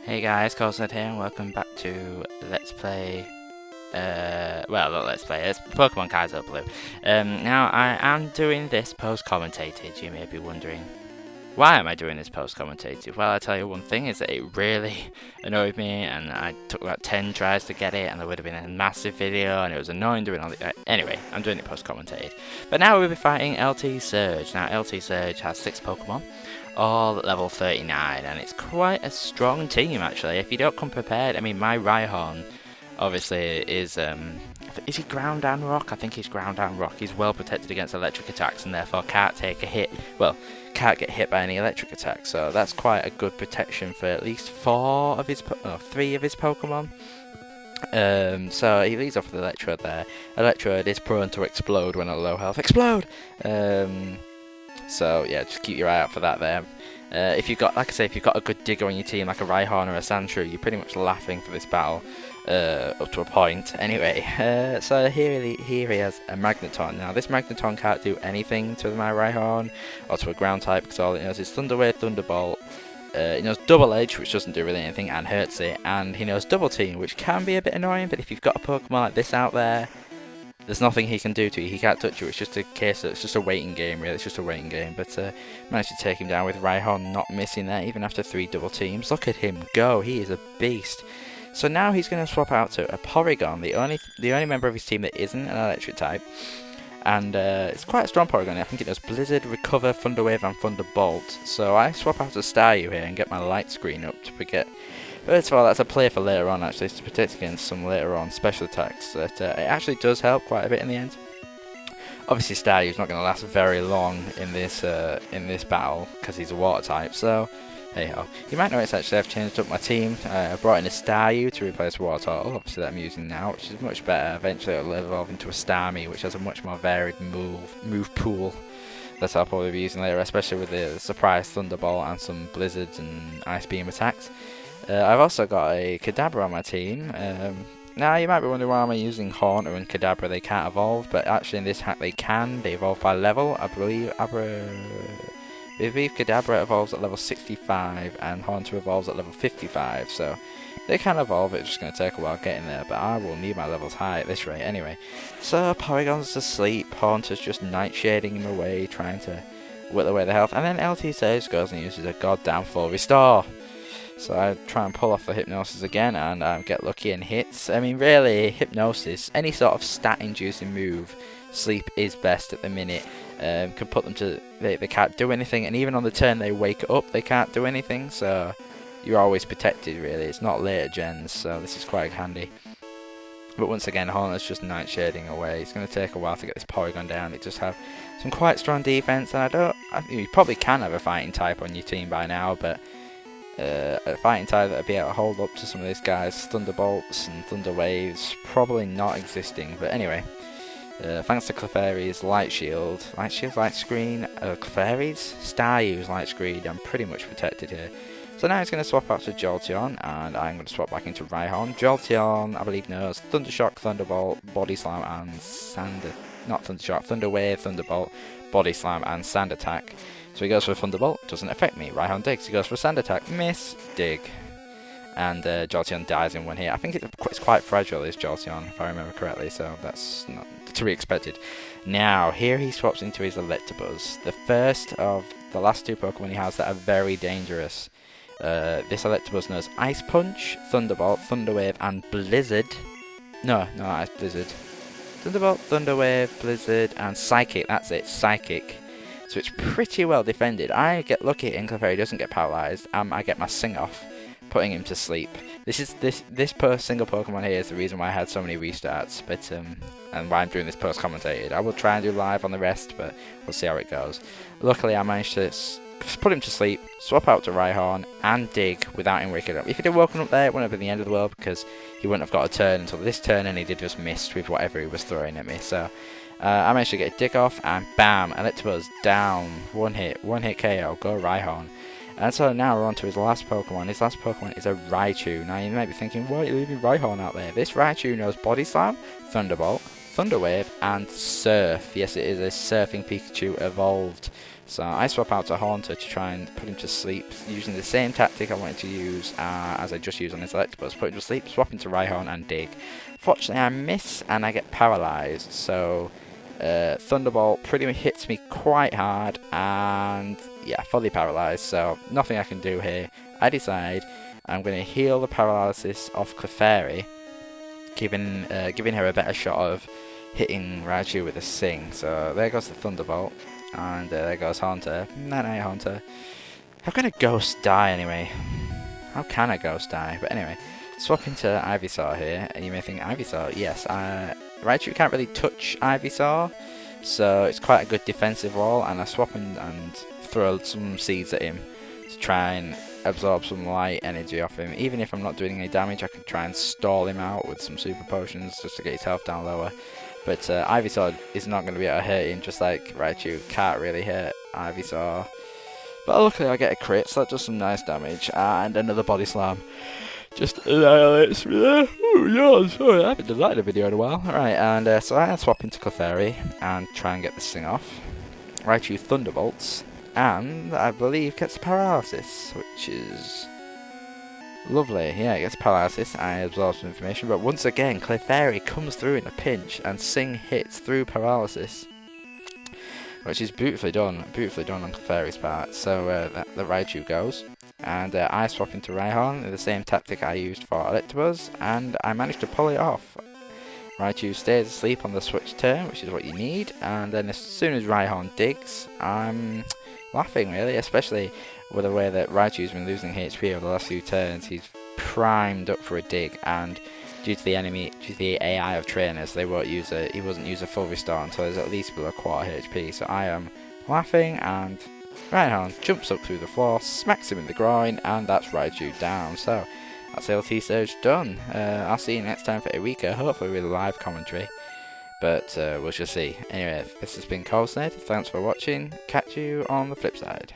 Hey guys, KoldsnedLP here and welcome back to Let's Play, well not Let's Play, it's Pokemon Kaizo Blue. Now I am doing this post-commentated, you may be wondering. Why am I doing this post-commentated? Well, I tell you one thing is that it really annoyed me and I took about 10 tries to get it and there would have been a massive video and it was annoying doing all the... Anyway, I'm doing it post-commentated. But now we'll be fighting Lt.Surge. Now Lt.Surge has 6 Pokemon, all at level 39, and it's quite a strong team actually. If you don't come prepared, I mean my Rhyhorn obviously is he ground down rock? I think he's ground down rock. He's well protected against electric attacks and therefore can't take a hit. Well, can't get hit by any electric attacks, so that's quite a good protection for at least 3 of his Pokemon. So he leads off with Electrode there. Electrode is prone to explode when at low health. Explode! So yeah, just keep your eye out for that there. If you've got, like I say, if you've got a good digger on your team, like a Rhyhorn or a Sandshrew, you're pretty much laughing for this battle, up to a point. Anyway, so here he has a Magneton. Now this Magneton can't do anything to my Rhyhorn or to a ground type because all it knows is Thunder Wave, Thunderbolt. He knows Double Edge, which doesn't do really anything and hurts it, and he knows Double Team, which can be a bit annoying. But if you've got a Pokemon like this out there, there's nothing he can do to you. He can't touch you. It's just a case of, it's just a waiting game, really. It's just a waiting game. But managed to take him down with Rhyhorn not missing there, even after 3 double teams. Look at him go. He is a beast. So now he's going to swap out to a Porygon, the only member of his team that isn't an electric type. And it's quite a strong Porygon. I think it does Blizzard, Recover, Thunder Wave, and Thunderbolt. So I swap out to Staryu here and get my light screen up to forget. First of all, that's a play for later on actually, to protect against some later on special attacks. That it actually does help quite a bit in the end. Obviously Staryu's not going to last very long in this battle because he's a water type, so hey ho. You might notice actually I've changed up my team. I brought in a Staryu to replace Water Turtle, obviously that I'm using now, which is much better. Eventually it'll evolve into a Starmie, which has a much more varied move pool that I'll probably be using later, especially with the surprise Thunderbolt and some Blizzards and Ice Beam attacks. I've also got a Kadabra on my team. Now you might be wondering why am I using Haunter and Kadabra, they can't evolve, but actually in this hack they can. They evolve by level. I believe Kadabra evolves at level 65 and Haunter evolves at level 55, so they can evolve. It's just going to take a while getting there, but I will need my levels high at this rate anyway. So Porygon's asleep, Haunter's just nightshading him away, trying to whittle away the health, and then Lt.Surge goes and uses a goddamn full restore. So I try and pull off the Hypnosis again and get lucky and hits. I mean really, Hypnosis, any sort of stat inducing move, sleep is best at the minute. Can put them to, they can't do anything, and even on the turn they wake up they can't do anything, so you're always protected really. It's not later gens, so this is quite handy. But once again, Haunter's just nightshading away. It's going to take a while to get this Porygon down. It just have some quite strong defense, and you probably can have a fighting type on your team by now, but a fighting type that would be able to hold up to some of these guys, Thunderbolts and Thunder Waves, probably not existing. But anyway, thanks to Clefairy's Light Shield, Light Screen, Clefairy's Staryu's Light Screen, I'm pretty much protected here. So now he's going to swap out to Jolteon, and I'm going to swap back into Rhyhorn. Jolteon, I believe, knows Thundershock, Thunderbolt, Body Slam, and Thunder Wave, Thunderbolt, Body Slam, and Sand Attack. So he goes for a Thunderbolt, doesn't affect me. Rhyhorn digs, he goes for a Sand Attack, miss, dig. And Jolteon dies in one hit. I think it's quite fragile, this Jolteon, if I remember correctly, so that's not to be expected. Now, here he swaps into his Electabuzz. The first of the last 2 Pokemon he has that are very dangerous. This Electabuzz knows Ice Punch, Thunderbolt, Thunder Wave, and Blizzard. No, Ice Blizzard. Thunderbolt, Thunder Wave, Blizzard, and Psychic. That's it, Psychic. So it's pretty well defended. I get lucky and Clefairy doesn't get paralyzed. I get my Sing Off, putting him to sleep. This single Pokemon here is the reason why I had so many restarts, but and why I'm doing this post commentated. I will try and do live on the rest, but we'll see how it goes. Luckily, I managed to put him to sleep, swap out to Rhyhorn, and dig without him waking up. If he'd have woken up there, it wouldn't have been the end of the world because he wouldn't have got a turn until this turn, and he did just miss with whatever he was throwing at me. So I managed to get a dig off, and bam, Electabuzz down. One hit KO, go Rhyhorn. And so now we're on to his last Pokemon. His last Pokemon is a Raichu. Now you might be thinking, why are you leaving Rhyhorn out there? This Raichu knows Body Slam, Thunderbolt, Thunder Wave, and Surf. Yes, it is a Surfing Pikachu evolved So I swap out to Haunter to try and put him to sleep, using the same tactic I wanted to use as I just used on his Electabuzz. Put him to sleep, swap into Rhyhorn and Dig. Fortunately I miss and I get paralysed, so Thunderbolt pretty much hits me quite hard and yeah, fully paralysed, so nothing I can do here. I decide I'm going to heal the paralysis off Clefairy, giving her a better shot of hitting Raichu with a Sing. So there goes the Thunderbolt, and there goes Haunter. Night-night, Haunter. How can a ghost die anyway? How can a ghost die? But anyway, swap into Ivysaur here, and you may think, Ivysaur, yes, Raichu can't really touch Ivysaur, so it's quite a good defensive wall, and I swap and throw some seeds at him to try and absorb some light energy off him. Even if I'm not doing any damage, I can try and stall him out with some super potions just to get his health down lower. But Ivysaur is not going to be able to hurt him, just like Raichu can't really hurt Ivysaur. But luckily I get a crit, so that does some nice damage, and another body slam just annihilates me there. Oh yeah, sorry, I haven't done that in a video in a while. Alright, and so I swap into Clefairy and try and get this thing off. Raichu Thunderbolts, and I believe gets paralysis, which is lovely. Yeah, it gets paralysis. I absorb some information, but once again, Clefairy comes through in a pinch, and Sing hits through paralysis, which is beautifully done on Clefairy's part. So the Raichu goes, and I swap into Rhyhorn with the same tactic I used for Electabuzz, and I managed to pull it off. Raichu stays asleep on the switch turn, which is what you need, and then as soon as Rhyhorn digs, I'm laughing really, especially with the way that Raichu's been losing HP over the last few turns. He's primed up for a dig, and due to the AI of trainers, he wasn't use a full restore until he's at least below a quarter HP. So I am laughing, and Rhyhorn jumps up through the floor, smacks him in the groin, and that's Raichu down. So that's Lt.Surge done. I'll see you next time for Eureka, hopefully with a live commentary, but we'll just see. Anyway, this has been KoldsnedLP, thanks for watching, catch you on the flip side.